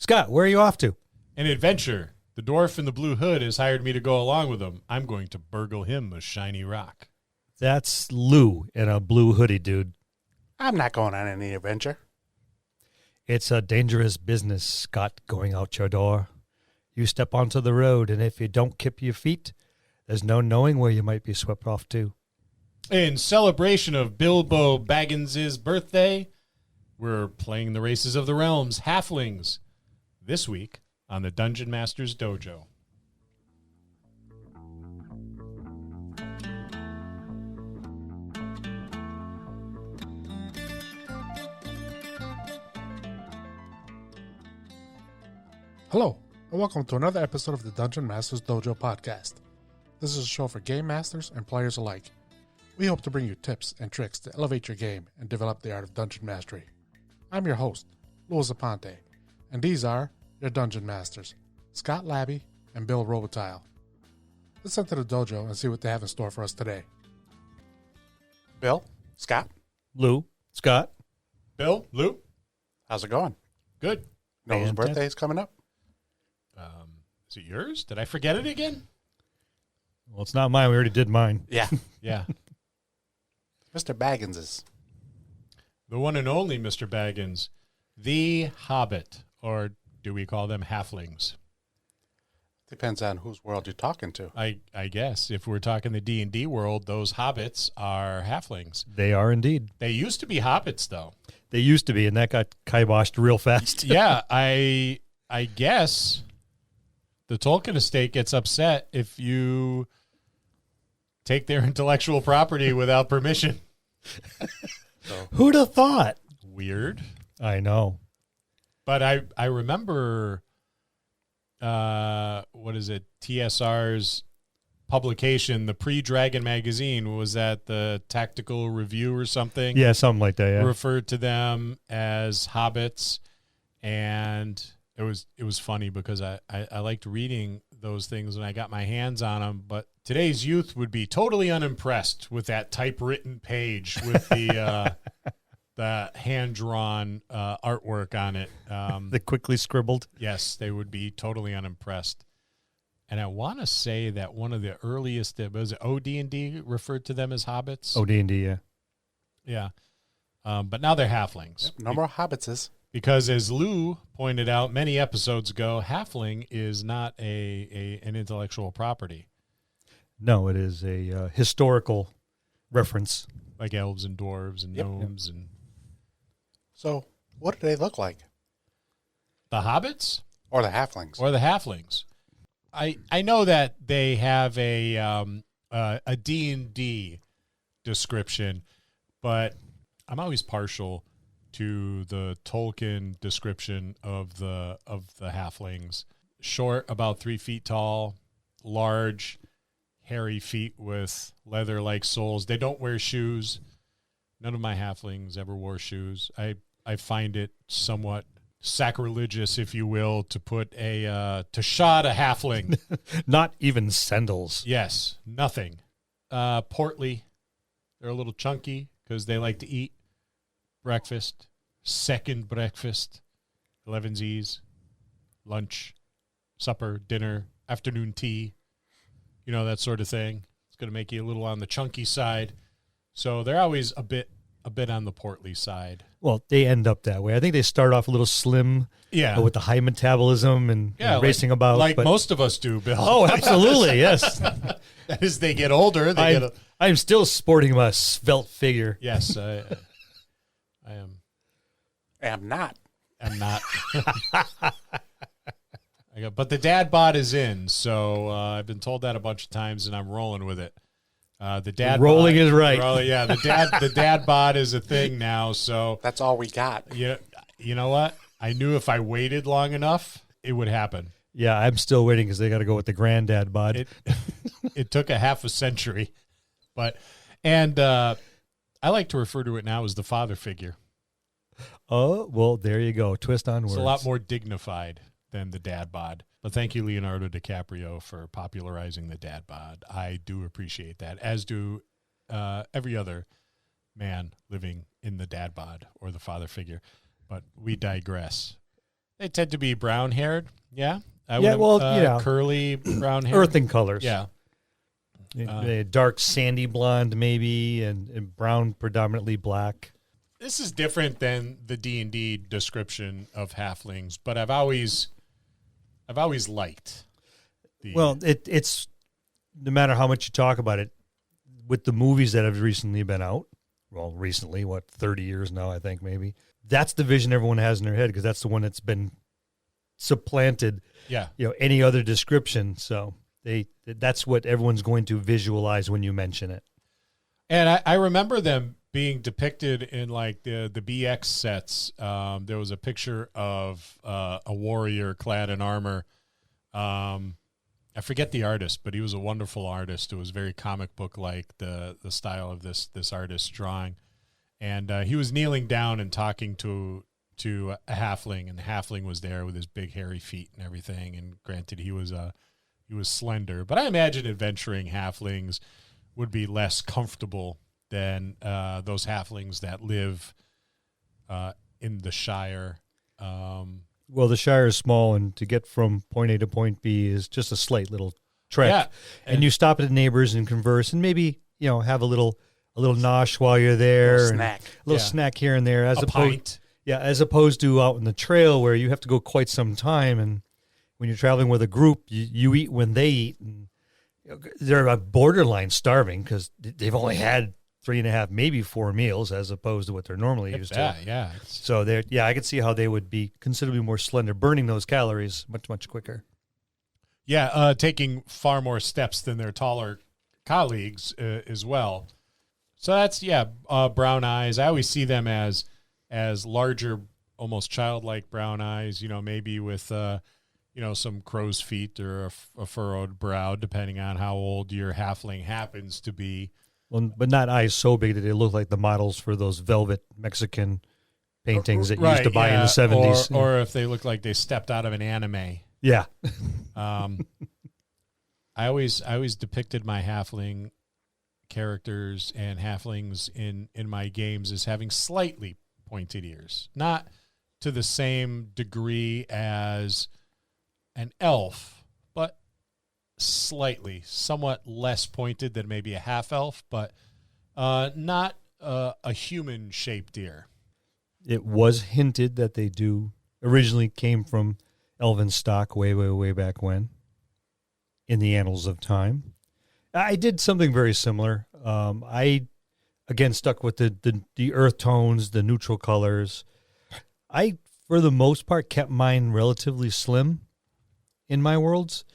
Scott, where are you off to? An adventure. The dwarf in the blue hood has hired me to go along with him. I'm going to burgle him a shiny rock. That's Lou in a blue hoodie, dude. I'm not going on any adventure. It's a dangerous business, Scott, going out your door. You step onto the road, and if you don't keep your feet, there's no knowing where you might be swept off to. In celebration of Bilbo Baggins' birthday, we're playing the Races of the Realms, Halflings, this week on the Dungeon Master's Dojo. Hello, and welcome to another episode of the Dungeon Master's Dojo podcast. This is a show for game masters and players alike. We hope to bring you tips and tricks to elevate your game and develop the art of dungeon mastery. I'm your host, Louis Aponte, and these are your dungeon masters, Scott Labby and Bill Robitaille. Let's enter the dojo and see what they have in store for us today. Bill, Scott, Lou, Scott. Bill, Lou, how's it going? good. You know whose Fantastic. birthday is coming up? Is it yours? Did I forget it again? Well, it's not mine. We already did mine. Yeah, Yeah. Mr. Baggins's. The one and only Mr. Baggins, the Hobbit, or do we call them Halflings? Depends on whose world you're talking to. I guess if we're talking the D&D world, those hobbits are Halflings. They are indeed. They used to be hobbits, though. They used to be, and that got kiboshed real fast. Yeah, I guess the Tolkien estate gets upset if you take their intellectual property without permission. Who'd have thought? Weird. I know. But I remember, what is it, TSR's publication, the pre-Dragon magazine, was that the Tactical Review or something? Yeah, something like that, yeah. Referred to them as hobbits, and it was funny because I liked reading those things when I got my hands on them, but today's youth would be totally unimpressed with that typewritten page with the the hand-drawn artwork on it. They quickly scribbled. Yes, they would be totally unimpressed. And I want to say that one of the earliest, was it OD&D referred to them as hobbits? OD&D, yeah. Yeah. But now they're halflings. Yep, no more hobbitses. Because as Lou pointed out many episodes ago, halfling is not an intellectual property No, it is a historical reference. like elves and dwarves and Yep. gnomes and So, what do they look like? the hobbits Or the halflings? or the halflings. I know that they have a D&D description, but I'm always partial to the Tolkien description of the halflings. Short, about 3 feet tall, large, hairy feet with leather-like soles. They don't wear shoes. None of my halflings ever wore shoes. I find it somewhat sacrilegious, if you will, to put to shod a halfling. Not even sandals. Yes, nothing. Portly. They're a little chunky because they like to eat. Breakfast, second breakfast, 11Z's, lunch, supper, dinner, afternoon tea, that sort of thing. It's going to make you a little on the chunky side. So they're always a bit on the portly side. Well, they end up that way. I think they start off a little slim, Yeah. with the high metabolism and racing about. Like but, most of us do, Bill. Oh, absolutely, yes. As they get older, I'm still sporting my svelte figure. Yes, I am. I'm not. I'm not. But the dad bod is in, so I've been told that a bunch of times, and I'm rolling with it. The dad Rolling bod, is right. Yeah, the dad bod is a thing now. So That's all we got. you know what? I knew if I waited long enough, it would happen. Yeah, I'm still waiting because they got to go with the granddad bod. It took a half a century, and I like to refer to it now as the father figure. Oh, well, there you go. Twist on words. It's a lot more dignified than the dad bod. But thank you, Leonardo DiCaprio, for popularizing the dad bod. I do appreciate that, as do every other man living in the dad bod or the father figure. But we digress. They tend to be brown haired. Yeah. Curly brown hair. Earthing colors. Yeah. Dark sandy blonde maybe, and brown predominantly black. This is different than the D&D description of halflings, but I've always liked. It's no matter how much you talk about it, with the movies that have recently been out. Well, recently, 30 years now, I think maybe. That's the vision everyone has in their head because that's the one that's been supplanted. Yeah. Any other description. So that's what everyone's going to visualize when you mention it. And I remember them being depicted in like the BX sets. There was a picture of a warrior clad in armor. I forget the artist, but he was a wonderful artist. It was very comic book like the style of this artist's drawing, and he was kneeling down and talking to a halfling, and the halfling was there with his big hairy feet and everything. And granted, he was slender, but I imagine adventuring halflings would be less comfortable than those halflings that live in the Shire. Well, the Shire is small, and to get from point A to point B is just a slight little trek. Yeah. And you stop at neighbors and converse, and maybe have a little nosh while you're there, snack. a little snack here and there, as pint. as opposed to out in the trail where you have to go quite some time. And when you're traveling with a group, you eat when they eat, and they're borderline starving because they've only had 3.5, maybe 4 meals as opposed to what they're normally used to. Yeah. So I could see how they would be considerably more slender, burning those calories much quicker. Yeah, taking far more steps than their taller colleagues as well. So that's brown eyes. I always see them as larger, almost childlike brown eyes. Maybe with some crow's feet or a furrowed brow, depending on how old your halfling happens to be. Well, but not eyes so big that they look like the models for those velvet Mexican paintings that you used to buy in the 70s. Or if they look like they stepped out of an anime. Yeah. I always depicted my halfling characters and halflings in my games as having slightly pointed ears. Not to the same degree as an elf, but slightly, somewhat less pointed than maybe a half elf, but not a human shaped ear. It was hinted that they originally came from elven stock way back when, in the annals of time. I did something very similar. I again stuck with the earth tones, the neutral colors. I, for the most part, kept mine relatively slim in my worlds.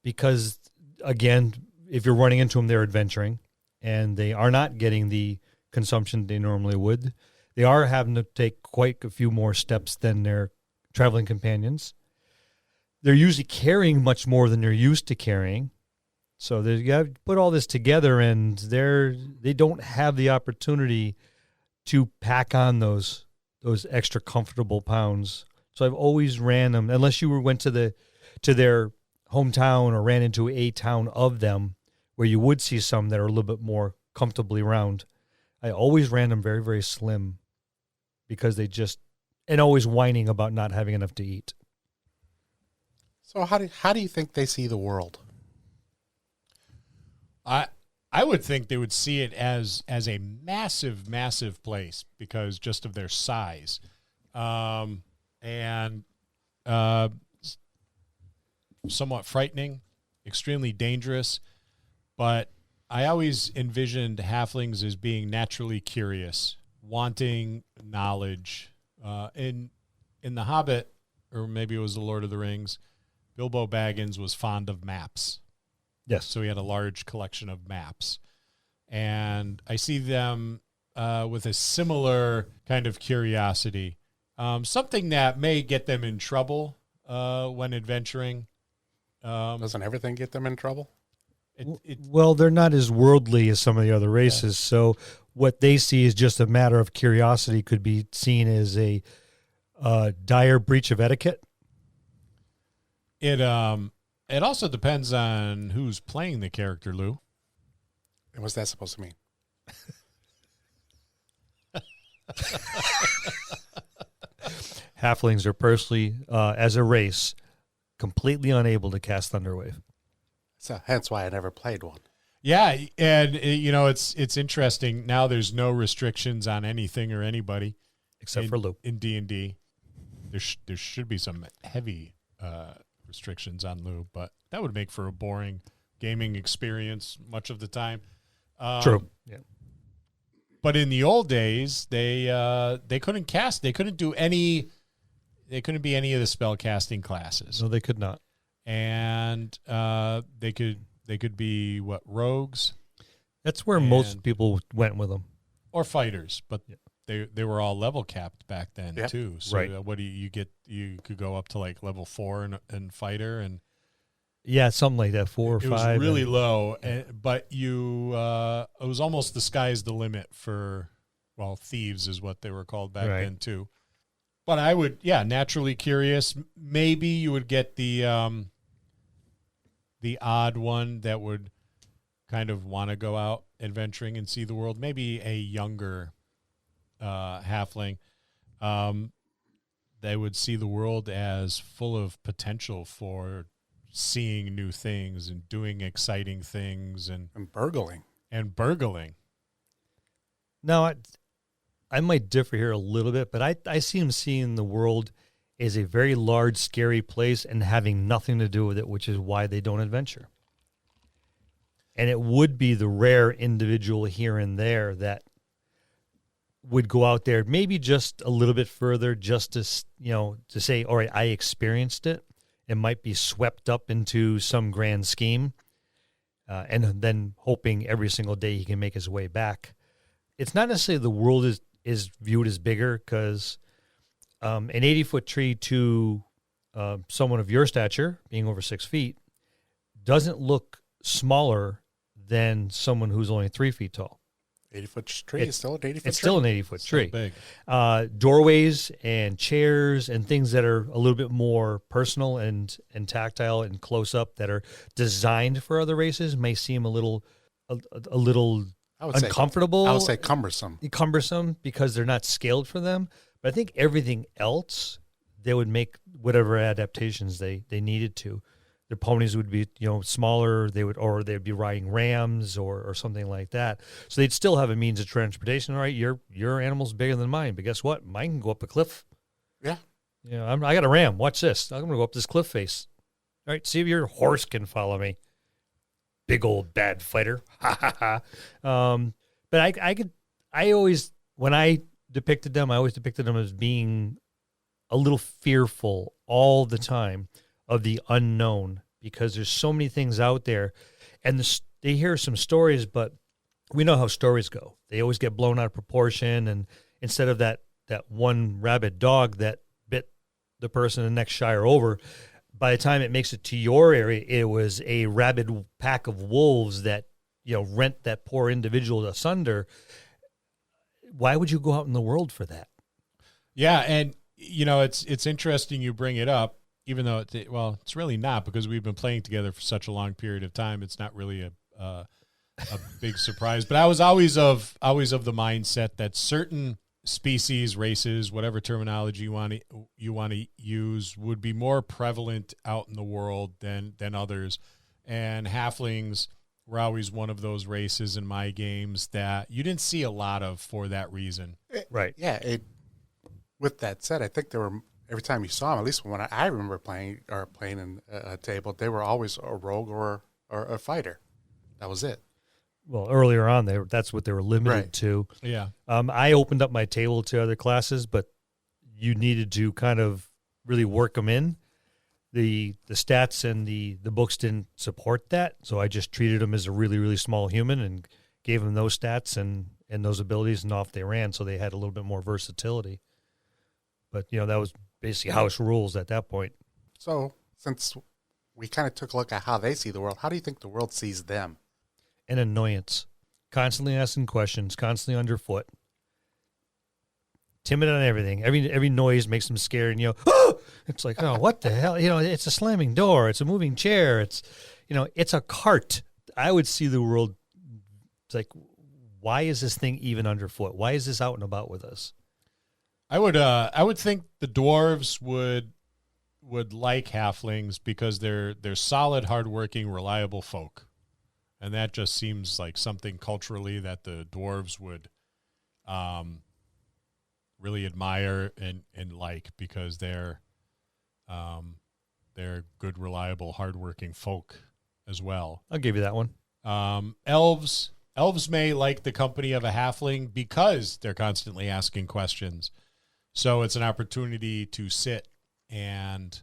Because, again, if you're running into them, they're adventuring, and they are not getting the consumption they normally would. They are having to take quite a few more steps than their traveling companions. They're usually carrying much more than they're used to carrying. So you got to put all this together, and they don't have the opportunity to pack on those extra comfortable pounds. So I've always ran them, unless you went to their hometown or ran into a town of them where you would see some that are a little bit more comfortably round. I always ran them very, very slim because and always whining about not having enough to eat. So how do you think they see the world? I would think they would see it as a massive, massive place because just of their size. And somewhat frightening, extremely dangerous, but I always envisioned halflings as being naturally curious, wanting knowledge. In The Hobbit, or maybe it was The Lord of the Rings, Bilbo Baggins was fond of maps. Yes. So he had a large collection of maps. And I see them with a similar kind of curiosity, something that may get them in trouble when adventuring. Doesn't everything get them in trouble? Well, they're not as worldly as some of the other races, so what they see is just a matter of curiosity. Could be seen as a dire breach of etiquette. It also depends on who's playing the character, Lou. And what's that supposed to mean? Halflings are personally, as a race, completely unable to cast Thunderwave. So hence why I never played one. Yeah, and it's interesting. Now there's no restrictions on anything or anybody Except for Lou. in D&D. There should be some heavy restrictions on Lou, but that would make for a boring gaming experience much of the time. True. Yeah. But in the old days, they couldn't cast. They couldn't do any. They couldn't be any of the spell casting classes. No, they could not. And they could be rogues. That's where most people went with them. Or fighters, but they were all level capped back then too. So right. What do you get? You could go up to like level 4 in fighter, and yeah, something like that, 4 or 5. It was really low, but it was almost the sky's the limit for thieves is what they were called back then too. But I would naturally curious. Maybe you would get the odd one that would kind of want to go out adventuring and see the world. Maybe a younger halfling. They would see the world as full of potential for seeing new things and doing exciting things and burgling. Now, I might differ here a little bit, but I see him seeing the world as a very large, scary place and having nothing to do with it, which is why they don't adventure. And it would be the rare individual here and there that would go out there maybe just a little bit further just to say, all right, I experienced it. It might be swept up into some grand scheme and then hoping every single day he can make his way back. It's not necessarily the world is viewed as bigger because an 80-foot tree to someone of your stature, being over 6 feet, doesn't look smaller than someone who's only 3 feet tall. 80-foot tree is still an 80-foot tree. It's still an 80-foot tree. Big. Doorways and chairs and things that are a little bit more personal and tactile and close up that are designed for other races may seem a little uncomfortable. I would say cumbersome. Cumbersome because they're not scaled for them. But I think everything else, they would make whatever adaptations they needed to. Their ponies would be, smaller. They'd be riding rams or something like that. So they'd still have a means of transportation. All right, your animal's bigger than mine, but guess what? Mine can go up a cliff. Yeah. I got a ram. Watch this. I'm going to go up this cliff face. All right, see if your horse can follow me. Big old bad fighter. Ha ha ha. But when I depicted them, I always depicted them as being a little fearful all the time of the unknown because there's so many things out there, and they hear some stories, but we know how stories go. They always get blown out of proportion, and instead of that one rabid dog that bit the person in the next shire over, by the time it makes it to your area, it was a rabid pack of wolves that rent that poor individual asunder. Why would you go out in the world for that? Yeah, and it's interesting you bring it up. Even though it's really not because we've been playing together for such a long period of time. It's not really a big surprise. But I was always of the mindset that certain species, races, whatever terminology you want to use, would be more prevalent out in the world than others. And halflings were always one of those races in my games that you didn't see a lot of for that reason. Right? Yeah. With that said, I think there were. Every time you saw them, at least when I remember playing in a table, they were always a rogue or a fighter. That was it. Well, earlier on, that's what they were limited to. Yeah. I opened up my table to other classes, but you needed to kind of really work them in. The stats and the books didn't support that, so I just treated them as a really, really small human and gave them those stats and those abilities, and off they ran, so they had a little bit more versatility. But, that was basically house rules at that point. So, since we kind of took a look at how they see the world, how do you think the world sees them? An annoyance. Constantly asking questions, constantly underfoot. Timid on everything. Every noise makes them scared. And, oh! It's like, oh, what the hell? It's a slamming door. It's a moving chair. It's, it's a cart. I would see the world. It's like, why is this thing even underfoot? Why is this out and about with us? I would think the dwarves would like halflings because they're solid, hardworking, reliable folk, and that just seems like something culturally that the dwarves would really admire and like, because they're good, reliable, hardworking folk as well. I'll give you that one. Elves may like the company of a halfling because they're constantly asking questions. So it's an opportunity to sit and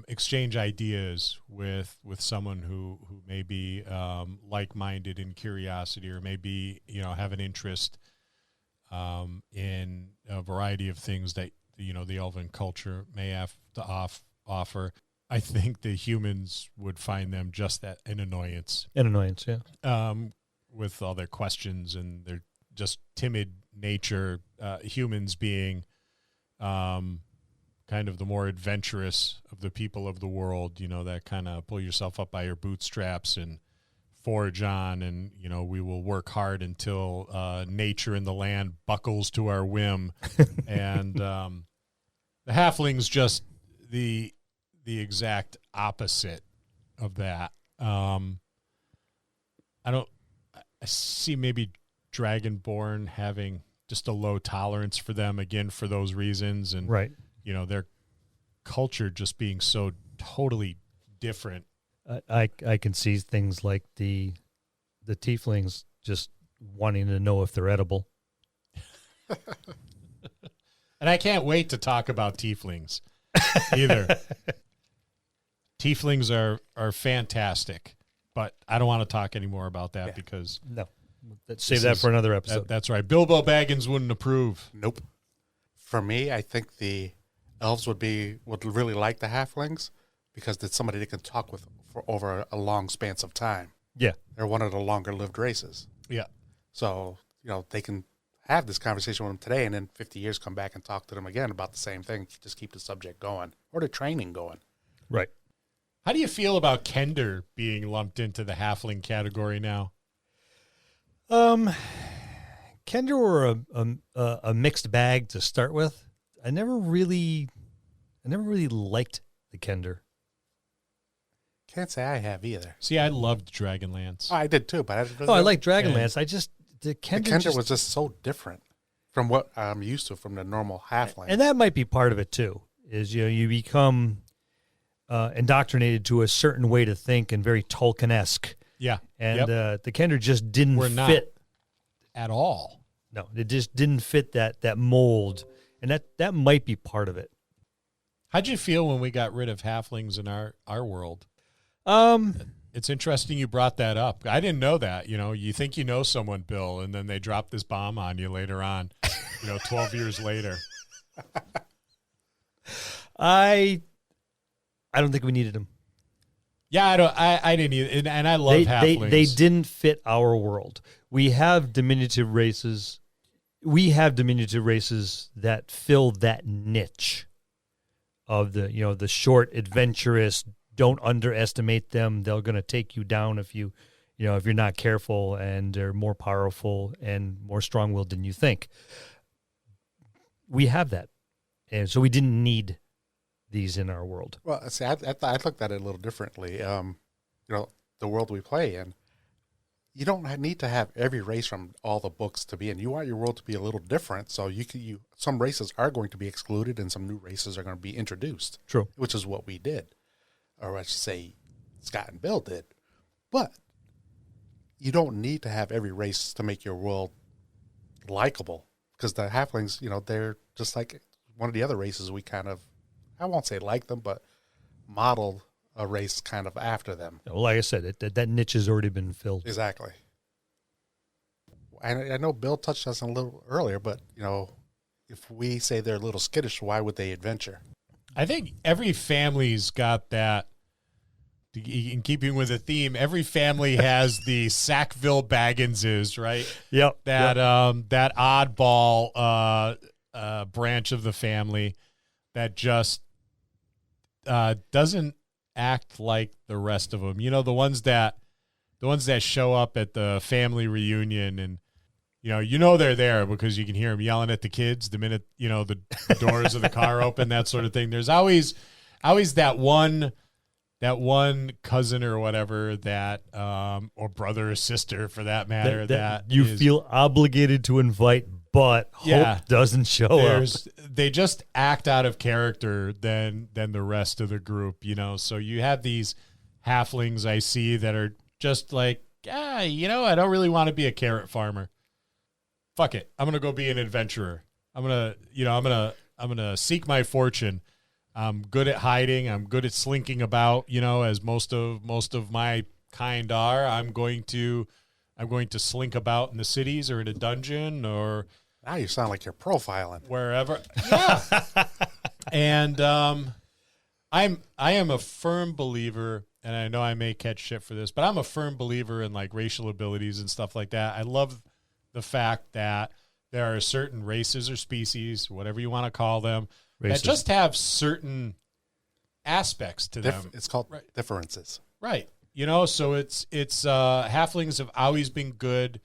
exchange ideas with someone who may be like-minded in curiosity, or maybe have an interest in a variety of things that the elven culture may have to offer. I think the humans would find them just an annoyance. An annoyance, yeah. With all their questions and their just timid nature, humans being kind of the more adventurous of the people of the world, that kind of pull yourself up by your bootstraps and forge on, and, we will work hard until nature and the land buckles to our whim. And the halfling's just the exact opposite of that. I see maybe Dragonborn having just a low tolerance for them, again, for those reasons. And, right. Their culture just being so totally different. I can see things like the tieflings just wanting to know if they're edible. And I can't wait to talk about tieflings either. Tieflings are fantastic. But I don't want to talk anymore about that because... No. Save that for another episode. That's right. Bilbo Baggins wouldn't approve. Nope. For me, I think the elves would really like the halflings because it's somebody they can talk with for over a long span of time. Yeah. They're one of the longer-lived races. Yeah. So, they can have this conversation with them today and in 50 years come back and talk to them again about the same thing. Just keep the subject going or the training going. Right. How do you feel about Kender being lumped into the halfling category now? Kender were a mixed bag to start with. I never really liked the Kender. Can't say I have either. See, I loved Dragonlance. Oh, I did too, but I like Dragonlance. The Kender was just so different from what I'm used to from the normal halfling. And that might be part of it too. Is you become indoctrinated to a certain way to think and very Tolkien-esque. Yeah. And the Kender just didn't fit at all. No, it just didn't fit that mold. And that might be part of it. How'd you feel when we got rid of halflings in our world? It's interesting you brought that up. I didn't know that. You think you know someone, Bill, and then they drop this bomb on you later on, 12 years later. I don't think we needed them. Yeah, I didn't either. And I love halflings. They didn't fit our world. We have diminutive races. That fill that niche of the short, adventurous. Don't underestimate them. They're going to take you down if you're not careful, and they're more powerful and more strong-willed than you think. We have that, and so we didn't need these in our world. Well, see, I looked at it a little differently. The world we play in, you don't need to have every race from all the books to be in. You want your world to be a little different, so some races are going to be excluded and some new races are going to be introduced. True. Which is what we did. Or I should say Scott and Bill did. But you don't need to have every race to make your world likable, because the halflings, they're just like one of the other races we kind of, I won't say like them, but modeled a race kind of after them. Well, like I said, that niche has already been filled. Exactly. I know Bill touched us on a little earlier, but, if we say they're a little skittish, why would they adventure? I think every family's got that. In keeping with the theme, every family has the Sackville Bagginses, right? Yep. That oddball branch of the family that just doesn't act like the rest of them. The ones that show up at the family reunion and they're there because you can hear them yelling at the kids the minute, the doors of the car open, that sort of thing. There's always that one cousin or whatever that, or brother or sister for that matter, that you feel obligated to invite, but hope doesn't show up. They just act out of character than the rest of the group, So you have these halflings I see that are just like, I don't really want to be a carrot farmer. Fuck it. I'm going to go be an adventurer. I'm going to seek my fortune. I'm good at hiding. I'm good at slinking about, as most of my kind are. I'm going to slink about in the cities or in a dungeon or now you sound like you're profiling wherever. Yeah. And I am a firm believer, and I know I may catch shit for this, but I'm a firm believer in like racial abilities and stuff like that. I love the fact that there are certain races or species, whatever you want to call them, that just have certain aspects to them. It's called differences. Right. So it's halflings have always been good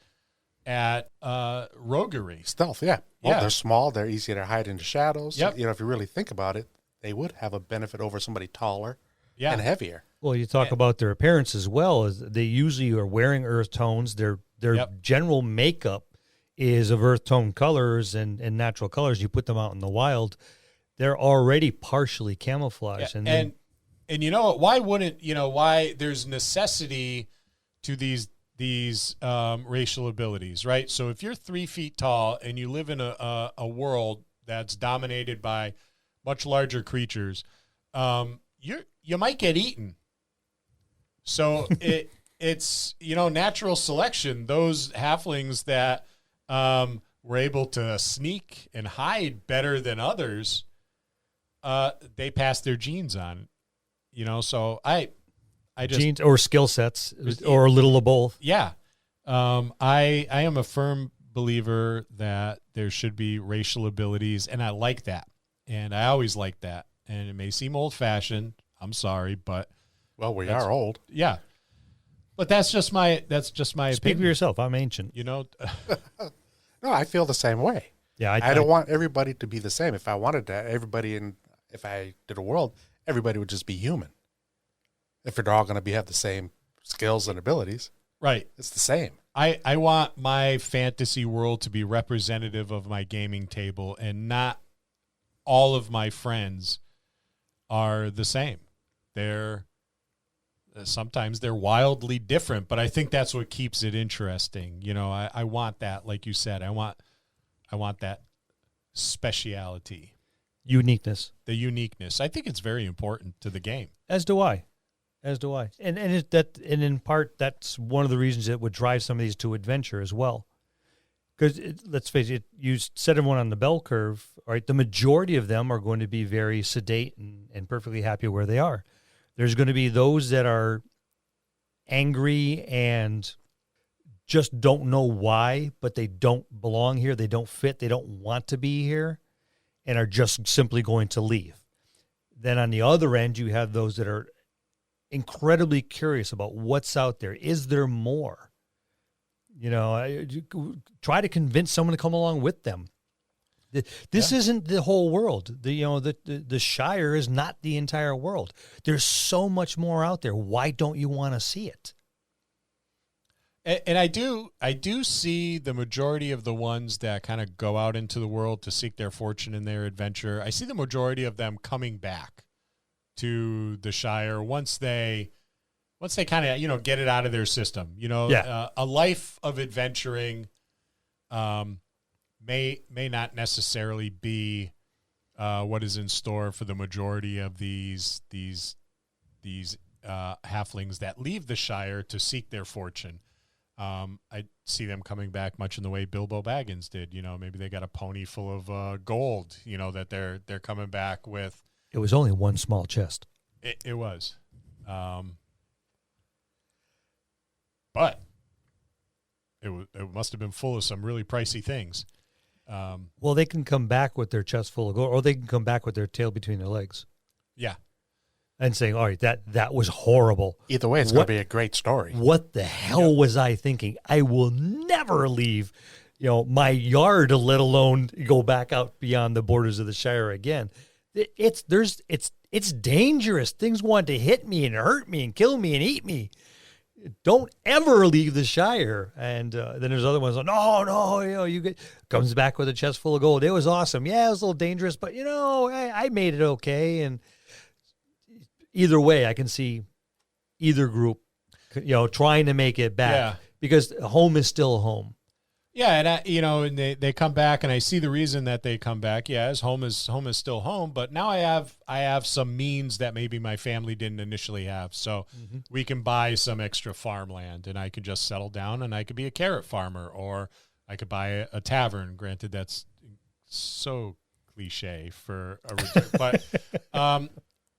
at roguery. Stealth, yeah. Well, they're small. They're easy to hide in the shadows. Yep. If you really think about it, they would have a benefit over somebody taller and heavier. Well, you talk about their appearance as well. As they usually are wearing earth tones. Their general makeup is of earth tone colors and natural colors. You put them out in the wild, they're already partially camouflaged. Yeah. And you know what? Why wouldn't why there's necessity to these racial abilities, right? So if you're 3 feet tall and you live in a world that's dominated by much larger creatures, you might get eaten. So it's natural selection. Those halflings that were able to sneak and hide better than others, they pass their genes on. So I just genes or skill sets or a little of both. Yeah. I am a firm believer that there should be racial abilities, and I like that. And I always like that. And it may seem old-fashioned. I'm sorry, but well, we are old. Yeah. But that's just my opinion. Speak for yourself. I'm ancient. No, I feel the same way. Yeah, I don't want everybody to be the same. If I wanted that, if I did a world, everybody would just be human. If they're all going to have the same skills and abilities, right? It's the same. I want my fantasy world to be representative of my gaming table, and not all of my friends are the same. Sometimes they're wildly different, but I think that's what keeps it interesting. I want that, like you said, I want that speciality, uniqueness. The uniqueness. I think it's very important to the game. As do I. And in part that's one of the reasons it would drive some of these to adventure as well. Because let's face it, you set everyone on the bell curve, right? The majority of them are going to be very sedate and perfectly happy where they are. There's going to be those that are angry and just don't know why, but they don't belong here. They don't fit. They don't want to be here and are just simply going to leave. Then on the other end, you have those that are incredibly curious about what's out there. Is there more? Try to convince someone to come along with them. This isn't the whole world. The Shire is not the entire world. There's so much more out there. Why don't you want to see it? And I do see the majority of the ones that kind of go out into the world to seek their fortune in their adventure. I see the majority of them coming back to the Shire once they kind of get it out of their system. A life of adventuring may not necessarily be what is in store for the majority of these halflings that leave the Shire to seek their fortune. I see them coming back much in the way Bilbo Baggins did. Maybe they got a pony full of gold. That they're coming back with. It was only one small chest. It was, but it must have been full of some really pricey things. Well, they can come back with their chest full of gold, or they can come back with their tail between their legs. Yeah. And saying, all right, that was horrible. Either way, it's going to be a great story. What the hell was I thinking? I will never leave, my yard, let alone go back out beyond the borders of the Shire again. It's dangerous. Things want to hit me and hurt me and kill me and eat me. Don't ever leave the Shire. And then there's other ones like, no, comes back with a chest full of gold. It was awesome. Yeah, it was a little dangerous, but I made it okay. And either way, I can see either group, trying to make it back because home is still home. Yeah, and they come back, and I see the reason that they come back. Yeah, as home is still home, but now I have some means that maybe my family didn't initially have. So we can buy some extra farmland, and I could just settle down, and I could be a carrot farmer, or I could buy a tavern. Granted, that's so cliche for a return, but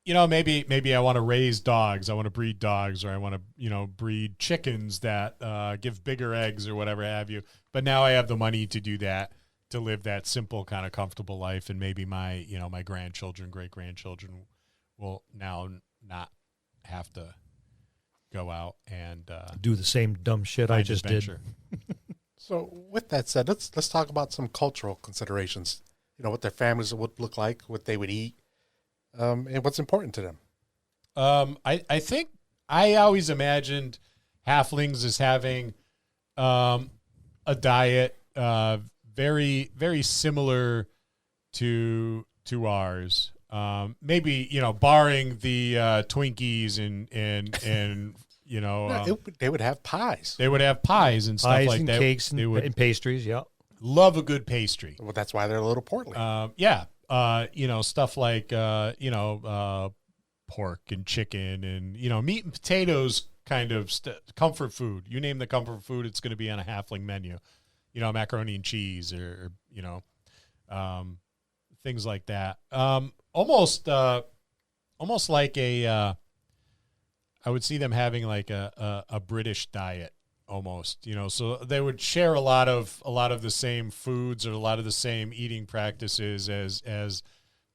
maybe I want to raise dogs. I want to breed dogs, or I want to, breed chickens that give bigger eggs or whatever have you. But now I have the money to do that, to live that simple kind of comfortable life. And maybe my, my grandchildren, great-grandchildren will now not have to go out and do the same dumb shit I just did. So with that said, let's talk about some cultural considerations. What their families would look like, what they would eat. And what's important to them? I think I always imagined halflings as having a diet very, very similar to ours. Maybe barring the Twinkies and they would have pies. They would have pies and stuff like that. Cakes and pastries. Yeah, love a good pastry. Well, that's why they're a little portly. Stuff like, pork and chicken and, meat and potatoes kind of comfort food. You name the comfort food, it's going to be on a halfling menu, macaroni and cheese or things like that. Almost like I would see them having like a British diet. Almost, so they would share a lot of the same foods or a lot of the same eating practices as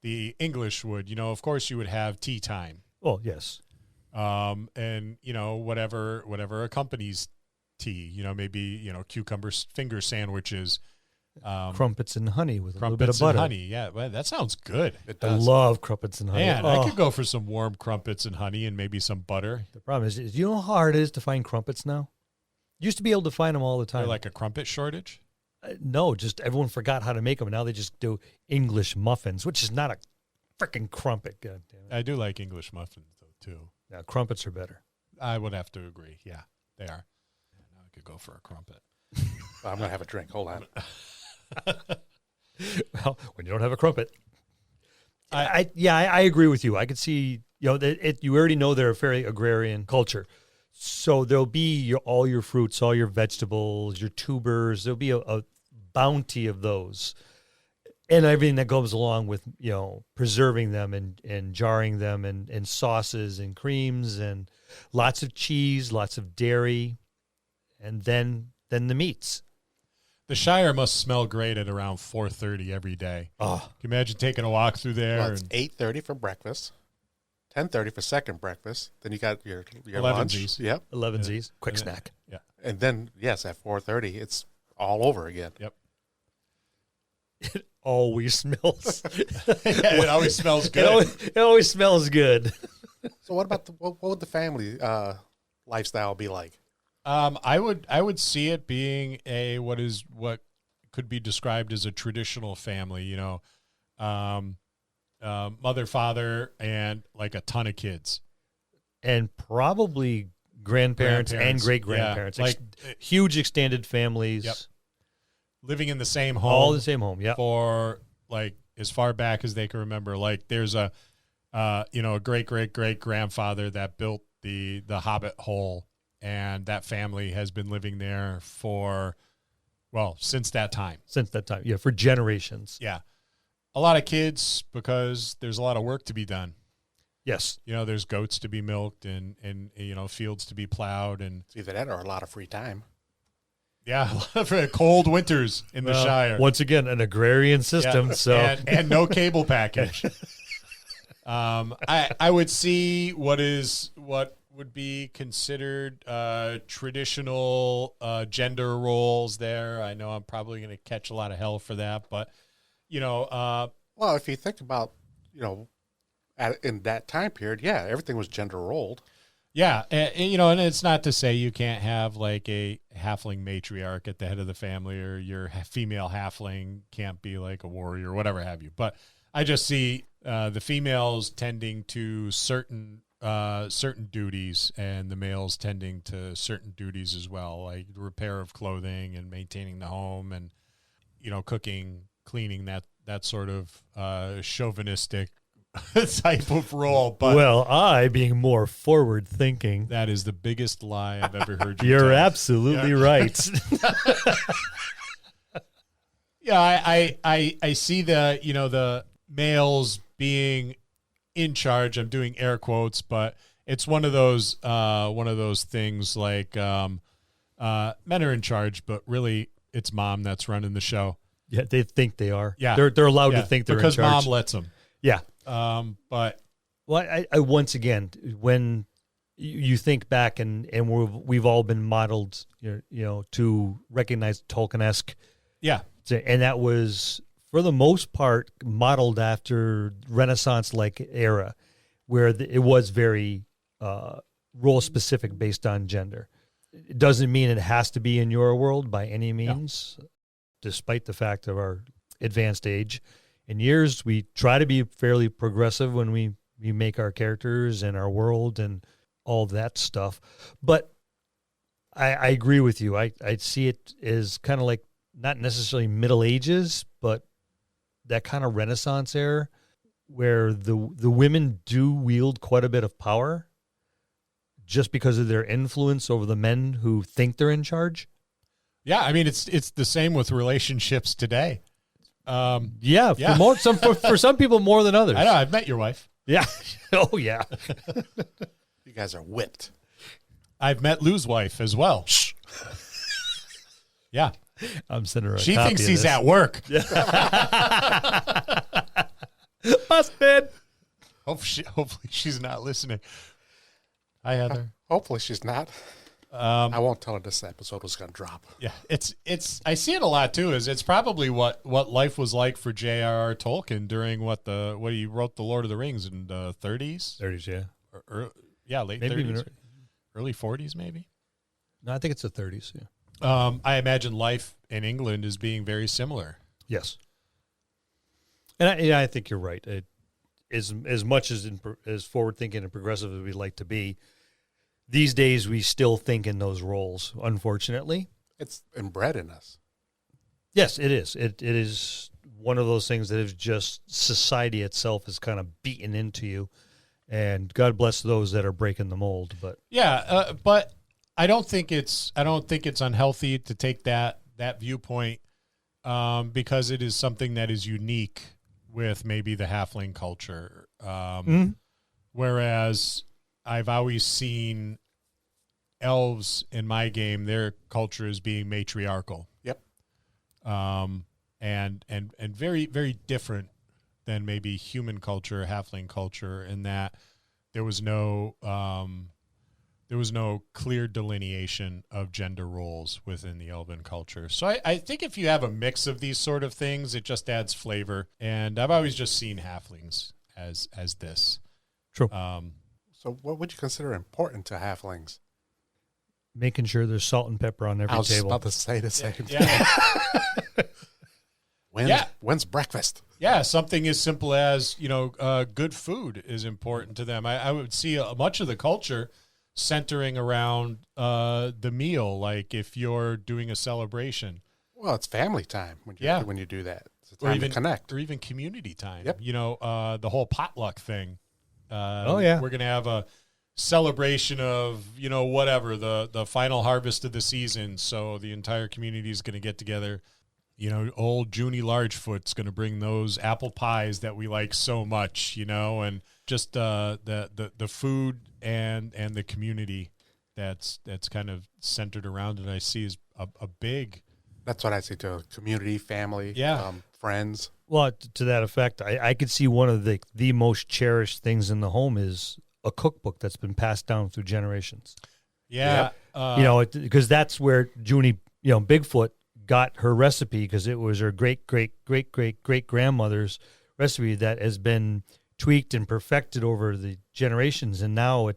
the English would. Of course, you would have tea time. Oh, yes. And whatever accompanies tea. Maybe cucumber finger sandwiches, crumpets and honey with a little bit of crumpets butter. and honey. Yeah, well, that sounds good. It I does. love crumpets and honey. Man, I could go for some warm crumpets and honey and maybe some butter. The problem is, you know how hard it is to find crumpets now? Used to be able to find them all the time. They're like a crumpet shortage? No, just everyone forgot how to make them. And now they just do English muffins, which is not a freaking crumpet. God damn it. I do like English muffins, though, too. Now, crumpets are better. I would have to agree. Yeah, they are. Now I could go for a crumpet. I'm going to have a drink. Hold on. Well, when you don't have a crumpet. I agree with you. I could see, you already know they're a very agrarian culture. So there'll be all your fruits, all your vegetables, your tubers. There'll be a bounty of those, and everything that goes along with preserving them and jarring them and sauces and creams and lots of cheese, lots of dairy, and then the meats. The Shire must smell great at around 4:30 every day. Oh, Can you imagine taking a walk through there? Well, it's 8:30 for breakfast, 10:30 for second breakfast. Then you got your lunch. Yep. 11Z's, quick snack. Yeah. And then, yes, at 4:30, it's all over again. Yep. It always smells. It always smells good. It always smells good. So what about what would the family lifestyle be like? I would see it being what could be described as a traditional family. Mother, father, and like a ton of kids, And probably grandparents and great-grandparents. Yeah, huge extended families. Yep. Living in the same home. All the same home, yeah. For like as far back as they can remember. Like there's a great grandfather that built the Hobbit hole, and that family has been living there since that time. Since that time, yeah, for generations. Yeah. A lot of kids because there's a lot of work to be done. Yes. There's goats to be milked and fields to be plowed and It's either that or a lot of free time. yeah, for cold winters in the Shire. Once again, an agrarian system. Yeah. So and no cable package. I would see what would be considered traditional gender roles there. I know I'm probably going to catch a lot of hell for that, but, Well, if you think about, in that time period, yeah, everything was gender rolled. yeah, and it's not to say you can't have like a halfling matriarch at the head of the family, or your female halfling can't be like a warrior or whatever have you. But I just see the females tending to certain duties, and the males tending to certain duties as well, like repair of clothing and maintaining the home, and cooking, cleaning, that sort of chauvinistic type of role. But well, I, being more forward thinking, that is the biggest lie I've ever heard you you're tell. absolutely right. Yeah, I see the males being in charge. I'm doing air quotes, but it's one of those things like men are in charge, but really it's mom that's running the show. Yeah, they think they are. Yeah, they're allowed to think they're because in charge. mom lets them. Yeah. But well, I once again, when you think back and we've all been modeled, to recognize Tolkien-esque. Yeah. And that was, for the most part, modeled after Renaissance-like era, where it was very role-specific based on gender. It doesn't mean it has to be in your world by any means, despite the fact of our advanced age. In years, we try to be fairly progressive when we make our characters and our world and all that stuff. But I agree with you. I see it as kind of like not necessarily Middle Ages, but that kind of Renaissance era where the women do wield quite a bit of power just because of their influence over the men who think they're in charge. Yeah, I mean it's the same with relationships today. For some people more than others. I know. I've met your wife. Yeah. Oh, yeah. You guys are whipped. I've met Lou's wife as well. Yeah. I'm sending her a She copy thinks of he's this. at work. Busted. Hopefully she's not listening. Hi, Heather. Hopefully she's not. I won't tell her this episode was going to drop. Yeah, it's. I see it a lot too. It's probably what life was like for J.R.R. Tolkien during what he wrote the Lord of the Rings in the 30s. 30s, yeah. Late Maybe 30s, even early 40s, maybe. No, I think it's the 30s, yeah. I imagine life in England is being very similar. Yes. And I think you're right. As much as forward-thinking and progressive as we'd like to be, these days we still think in those roles, unfortunately. It's inbred in us. Yes, it is. It is one of those things that is just society itself is kind of beaten into you. And God bless those that are breaking the mold. But yeah, but I don't think it's unhealthy to take that viewpoint because it is something that is unique with maybe the halfling culture. Whereas I've always seen elves in my game, their culture is being matriarchal. Yep. And very, very different than maybe human culture, halfling culture, in that there was no clear delineation of gender roles within the elven culture. So I think if you have a mix of these sort of things, it just adds flavor. And I've always just seen halflings as this. True. So what would you consider important to halflings? Making sure there's salt and pepper on every I was table. about to say the same Yeah. thing. When's breakfast? Yeah, something as simple as, good food is important to them. I would see much of the culture centering around the meal, like if you're doing a celebration. Well, it's family time when you do that. It's a time to connect. Or even community time. Yep. The whole potluck thing. Yeah. We're going to have a celebration of, whatever, the final harvest of the season. So the entire community is going to get together. Old Junie Largefoot's going to bring those apple pies that we like so much, and just the food and the community that's kind of centered around it. I see is a big. That's what I see too. Community, family, friends. Well, to that effect, I could see one of the most cherished things in the home is a cookbook that's been passed down through generations. Yeah. Because that's where Junie, Bigfoot got her recipe, because it was her great grandmother's recipe that has been tweaked and perfected over the generations, and now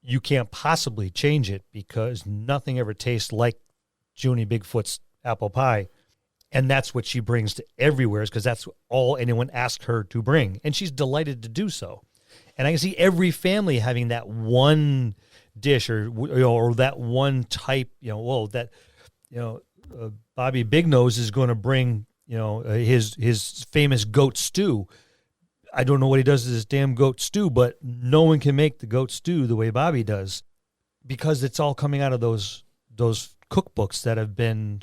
you can't possibly change it because nothing ever tastes like Junie Bigfoot's apple pie. And that's what she brings to everywhere, because that's all anyone asked her to bring. And she's delighted to do so. And I can see every family having that one dish or that one type, Bobby Big Nose is going to bring, his famous goat stew. I don't know what he does to this damn goat stew, but no one can make the goat stew the way Bobby does, because it's all coming out of those cookbooks that have been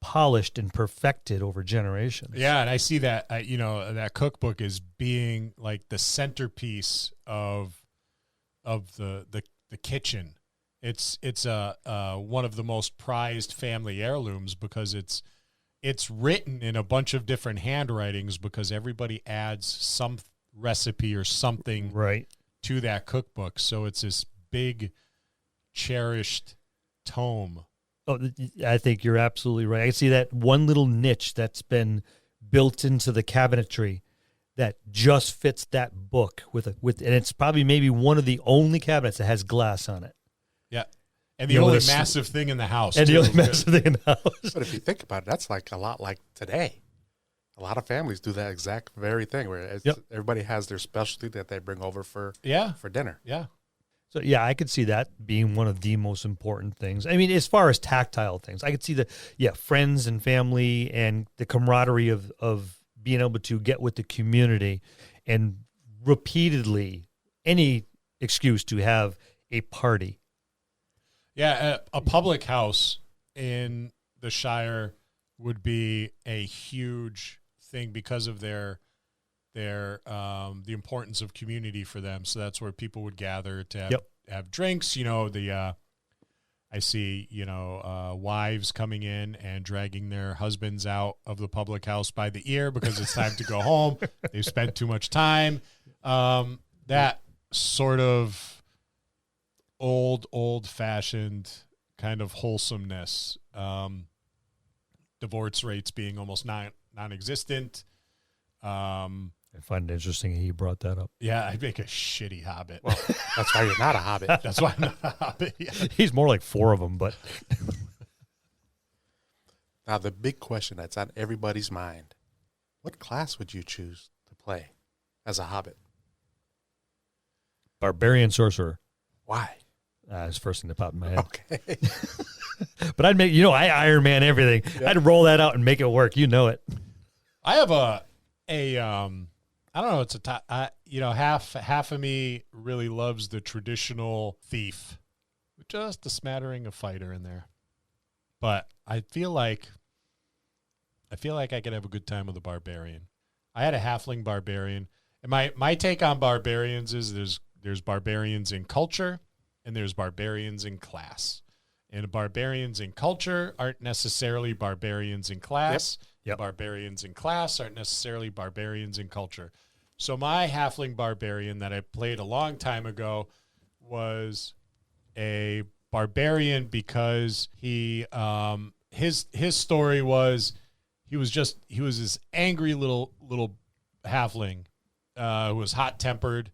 polished and perfected over generations. Yeah, and I see that that cookbook is being like the centerpiece of the kitchen. It's one of the most prized family heirlooms, because it's written in a bunch of different handwritings, because everybody adds some recipe or something right to that cookbook. So it's this big cherished tome. Oh, I think you're absolutely right. I see that one little niche that's been built into the cabinetry that just fits that book and it's probably maybe one of the only cabinets that has glass on it. Yeah. And the only massive thing in the house. And the only massive thing in the house. But if you think about it, that's like a lot like today. A lot of families do that exact very thing, where everybody has their specialty that they bring over for dinner. Yeah. So, yeah, I could see that being one of the most important things. I mean, as far as tactile things, I could see friends and family and the camaraderie of being able to get with the community and repeatedly any excuse to have a party. Yeah, a public house in the Shire would be a huge thing because of the importance of community for them. So that's where people would gather to have drinks. I see, wives coming in and dragging their husbands out of the public house by the ear because it's time to go home. They've spent too much time. That sort of old-fashioned kind of wholesomeness. Divorce rates being almost non-existent. I find it interesting he brought that up. Yeah, I'd make a shitty hobbit. Well, that's why you're not a hobbit. That's why I'm not a hobbit. Yeah. He's more like 4 of them, but... Now, the big question that's on everybody's mind, what class would you choose to play as a hobbit? Barbarian Sorcerer. Why? It's the first thing that popped in my head. Okay. But I'd make, I Iron Man everything. Yeah. I'd roll that out and make it work. You know it. I have I don't know. It's half of me really loves the traditional thief, with just a smattering of fighter in there. But I feel like I could have a good time with a barbarian. I had a halfling barbarian, and my take on barbarians is there's barbarians in culture and there's barbarians in class. And barbarians in culture aren't necessarily barbarians in class. Yep. Barbarians in class aren't necessarily barbarians in culture. So my halfling barbarian that I played a long time ago was a barbarian because he his story was he was this angry little halfling who was hot-tempered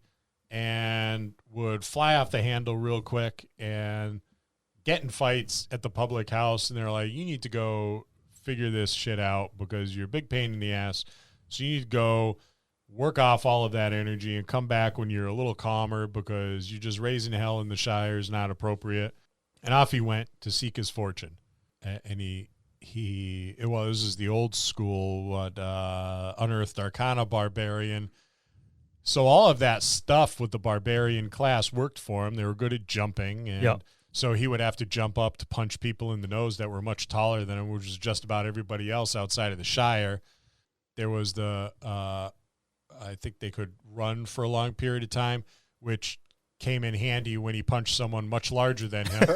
and would fly off the handle real quick and get in fights at the public house, and they're like, you need to go figure this shit out because you're a big pain in the ass. So you need to go work off all of that energy and come back when you're a little calmer because you're just raising hell in the Shire is not appropriate. And off he went to seek his fortune. And this is the old school Unearthed Arcana barbarian. So all of that stuff with the barbarian class worked for him. They were good at jumping, and so he would have to jump up to punch people in the nose that were much taller than him, which was just about everybody else outside of the Shire. There was I think they could run for a long period of time, which came in handy when he punched someone much larger than him.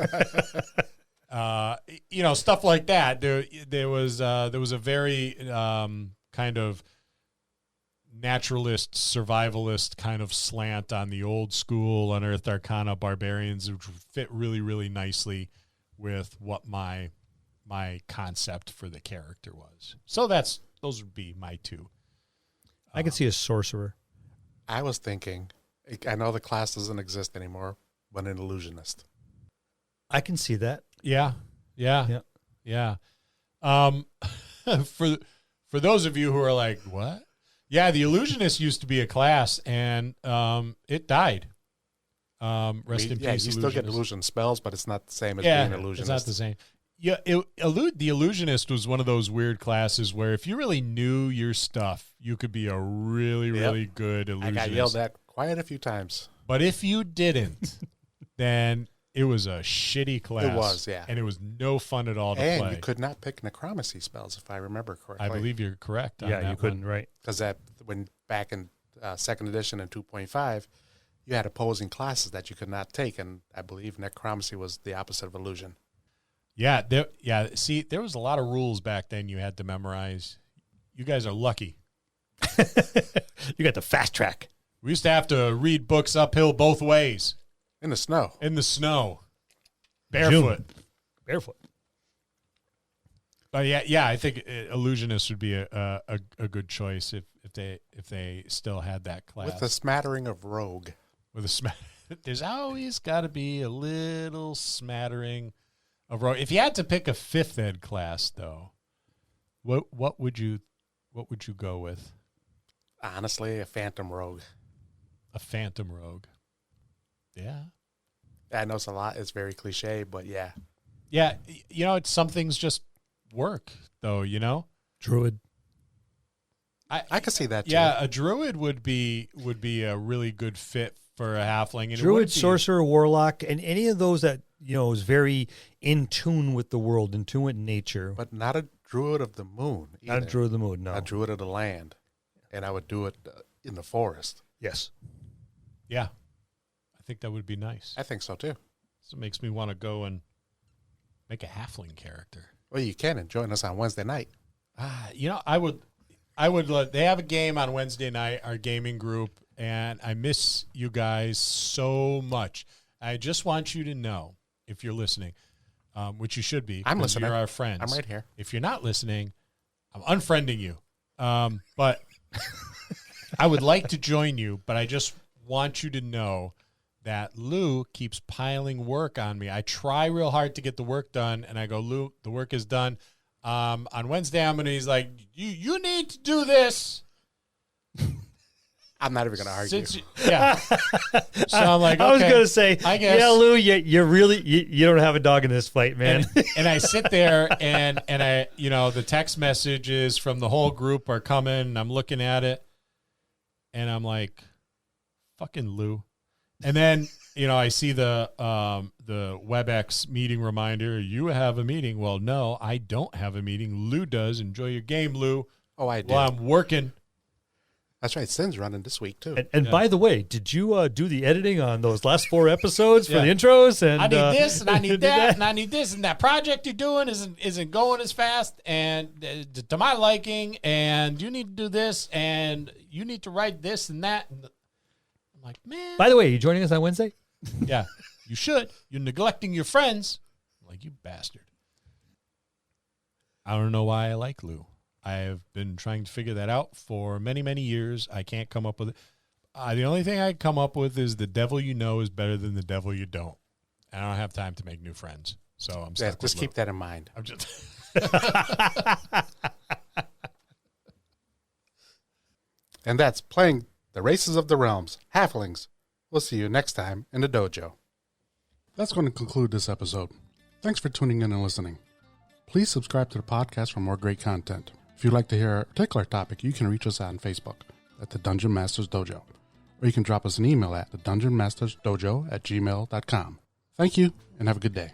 Stuff like that. There was a very kind of naturalist, survivalist kind of slant on the old school Unearthed Arcana barbarians, which would fit really, really nicely with what my concept for the character was. So those would be my two. I could see a sorcerer. I was thinking, I know the class doesn't exist anymore, but an illusionist. I can see that. Yeah. For those of you who are like, what? Yeah, the illusionist used to be a class, and it died. Rest in peace. You still get illusion spells, but it's not the same as being an illusionist. It's not the same. Yeah, the illusionist was one of those weird classes where if you really knew your stuff, you could be a really, really good illusionist. I got yelled at quite a few times. But if you didn't, then it was a shitty class. It was, yeah. And it was no fun at all to play. And you could not pick necromancy spells, if I remember correctly. I believe you're correct on that you couldn't, right? Because when back in 2nd edition and 2.5, you had opposing classes that you could not take, and I believe necromancy was the opposite of illusion. Yeah, see, there was a lot of rules back then you had to memorize. You guys are lucky. You got the fast track. We used to have to read books uphill both ways. In the snow. Barefoot. Barefoot. But yeah, I think illusionist would be a good choice if they still had that class. With a smattering of rogue. There's always got to be a little smattering of rogue. If you had to pick a 5th ed class, though, what would you go with? Honestly, a phantom rogue. A phantom rogue. Yeah. I know it's very cliche, but yeah. Yeah, some things just work, though, Druid. I could see that, too. Yeah, a druid would be a really good fit for a halfling. And Druid, sorcerer, warlock, and any of those that, is very in tune with the world, in tune with nature. But not a druid of the moon either. Not a druid of the moon, no. A druid of the land. And I would do it in the forest. Yes. Yeah. I think that would be nice. I think so, too. So it makes me want to go and make a halfling character. Well, you can, and join us on Wednesday night. I would. They have a game on Wednesday night, our gaming group, and I miss you guys so much. I just want you to know, if you're listening, which you should be. I'm listening. You're our friends. I'm right here. If you're not listening, I'm unfriending you. But I would like to join you, but I just want you to know that Lou keeps piling work on me. I try real hard to get the work done, and I go, Lou, the work is done. On Wednesday, he's like, you need to do this. I'm not even going to argue. So I'm like, okay, I was going to say, I guess. Yeah, Lou, you really you don't have a dog in this fight, man. And I sit there and I, the text messages from the whole group are coming, and I'm looking at it, and I'm like, fucking Lou. And then, I see the WebEx meeting reminder. You have a meeting. Well, no, I don't have a meeting. Lou does. Enjoy your game, Lou. Oh, I do. Well, I'm working. That's right. Sin's running this week, too. And by the way, did you do the editing on those last 4 episodes for the intros? And I need this, and I need that, and I need this, and that project you're doing isn't going as fast, and to my liking, and you need to do this, and you need to write this and that. And I'm like, man. By the way, are you joining us on Wednesday? Yeah, you should. You're neglecting your friends. I'm like, you bastard. I don't know why I like Lou. I have been trying to figure that out for many, many years. I can't come up with it. The only thing I come up with is the devil you know is better than the devil you don't. And I don't have time to make new friends. So I'm stuck with just Lou. keep that in mind. I'm just And that's playing the Races of the Realms, Halflings. We'll see you next time in the dojo. That's going to conclude this episode. Thanks for tuning in and listening. Please subscribe to the podcast for more great content. If you'd like to hear a particular topic, you can reach us on Facebook at the Dungeon Masters Dojo, or you can drop us an email at thedungeonmastersdojo@gmail.com. Thank you, and have a good day.